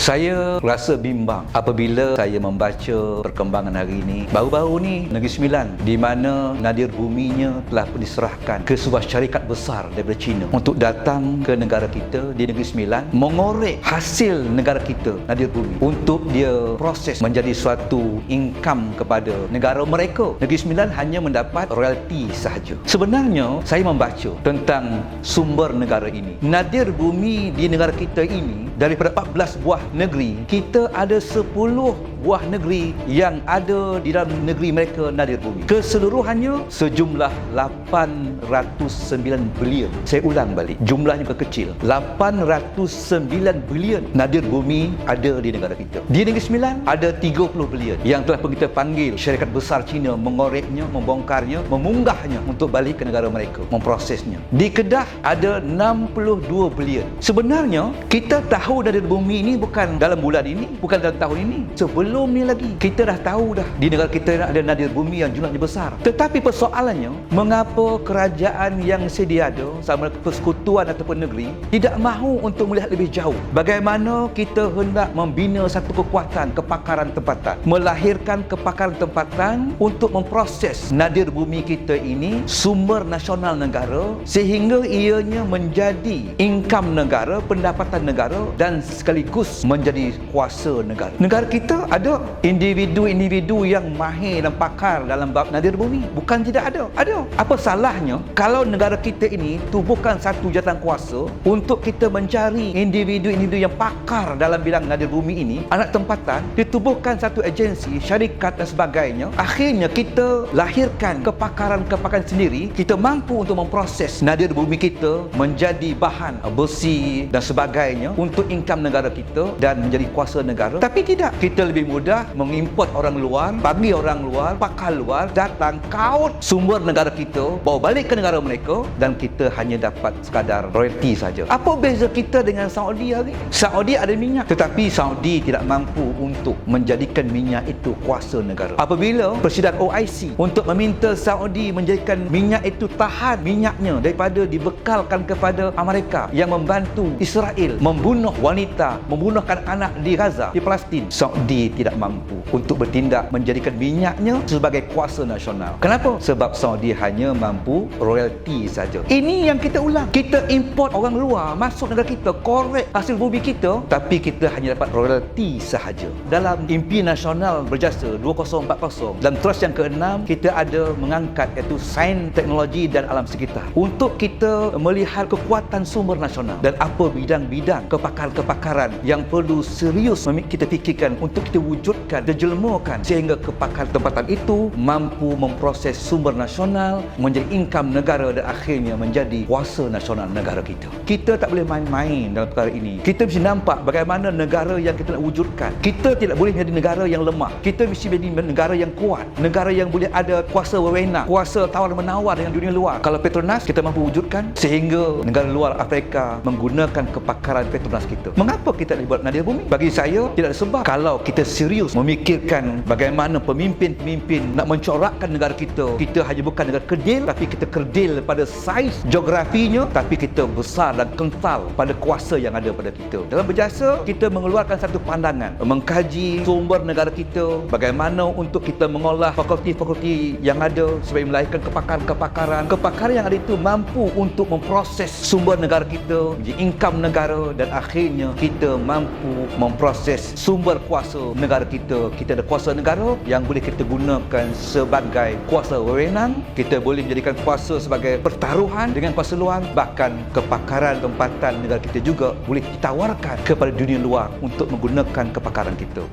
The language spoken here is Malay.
Saya rasa bimbang apabila saya membaca perkembangan hari ini. Baru-baru ni Negeri Sembilan di mana nadir buminya telah diserahkan ke sebuah syarikat besar daripada China untuk datang ke negara kita di Negeri Sembilan mengorek hasil negara kita nadir bumi untuk dia proses menjadi suatu income kepada negara mereka. Negeri Sembilan hanya mendapat royalti sahaja. Sebenarnya saya membaca tentang sumber negara ini. Nadir bumi di negara kita ini daripada 14 buah negeri, kita ada 10 buah negeri yang ada di dalam negeri mereka nadir bumi. Keseluruhannya sejumlah 809 bilion. Saya ulang balik, jumlahnya kecil. 809 bilion nadir bumi ada di negara kita. Di Negeri Sembilan ada 30 bilion yang telah kita panggil syarikat besar Cina mengoreknya, membongkarnya, memunggahnya untuk balik ke negara mereka, memprosesnya. Di Kedah ada 62 bilion. Sebenarnya kita tahu nadir bumi ini bukan dalam bulan ini, bukan dalam tahun ini. Sebelum ni lagi kita dah tahu dah di negara kita ada nadir bumi yang jumlahnya besar. Tetapi persoalannya, mengapa kerajaan yang sedia ada sama persekutuan ataupun negeri tidak mahu untuk melihat lebih jauh bagaimana kita hendak membina satu kekuatan kepakaran tempatan, melahirkan kepakaran tempatan untuk memproses nadir bumi kita ini sumber nasional negara sehingga ianya menjadi income negara, pendapatan negara dan sekaligus menjadi kuasa negara. Negara kita ada individu-individu yang mahir dan pakar dalam bab nadir bumi. Bukan tidak ada. Ada. Apa salahnya kalau negara kita ini tubuhkan satu jawatan kuasa untuk kita mencari individu-individu yang pakar dalam bidang nadir bumi ini, anak tempatan, ditubuhkan satu agensi, syarikat dan sebagainya. Akhirnya kita lahirkan kepakaran-kepakaran sendiri, kita mampu untuk memproses nadir bumi kita menjadi bahan besi dan sebagainya untuk income negara kita dan menjadi kuasa negara. Tapi tidak, kita lebih mudah mengimport orang luar, bagi orang luar, pakar luar datang kaut sumber negara kita, bawa balik ke negara mereka dan kita hanya dapat sekadar royalti saja. Apa beza kita dengan Saudi hari ini? Saudi ada minyak, tetapi Saudi tidak mampu untuk menjadikan minyak itu kuasa negara. Apabila Presiden OIC untuk meminta Saudi menjadikan minyak itu tahan minyaknya daripada dibekalkan kepada Amerika yang membantu Israel membunuh wanita, membunuh anak di Gaza, di Palestin, Saudi tidak mampu untuk bertindak menjadikan minyaknya sebagai kuasa nasional. Kenapa? Sebab Saudi hanya mampu royalti saja. Ini yang kita ulang. Kita import orang luar masuk negara kita, korek hasil bumi kita, tapi kita hanya dapat royalti sahaja. Dalam impian nasional berjasa 2040 dan terus yang ke-6 kita ada mengangkat iaitu sains, teknologi dan alam sekitar untuk kita melihat kekuatan sumber nasional dan apa bidang-bidang kepakaran-kepakaran yang perlu serius kita fikirkan untuk kita wujudkan, terjelmakan sehingga kepakaran tempatan itu mampu memproses sumber nasional menjadi income negara dan akhirnya menjadi kuasa nasional negara kita. Kita tak boleh main-main dalam perkara ini. Kita mesti nampak bagaimana negara yang kita nak wujudkan. Kita tidak boleh menjadi negara yang lemah. Kita mesti menjadi negara yang kuat, negara yang boleh ada kuasa wewenang, kuasa tawar-menawar dengan dunia luar. Kalau Petronas kita mampu wujudkan sehingga negara luar Afrika menggunakan kepakaran Petronas kita. Mengapa kita nak buat nadir bumi? Bagi saya tidak ada sebab. Kalau kita serius memikirkan bagaimana pemimpin-pemimpin nak mencorakkan negara kita, kita hanya bukan negara kerdil, tapi kita kerdil pada saiz geografinya, tapi kita besar dan kental pada kuasa yang ada pada kita. Dalam berjasa, kita mengeluarkan satu pandangan, mengkaji sumber negara kita, bagaimana untuk kita mengolah fakulti-fakulti yang ada supaya melahirkan kepakaran-kepakaran. Kepakaran yang ada itu mampu untuk memproses sumber negara kita, menjadi income negara dan akhirnya kita mampu memproses sumber kuasa negara kita. Kita ada kuasa negara yang boleh kita gunakan sebagai kuasa wewenang. Kita boleh menjadikan kuasa sebagai pertaruhan dengan kuasa luar. Bahkan kepakaran tempatan negara kita juga boleh ditawarkan kepada dunia luar untuk menggunakan kepakaran kita.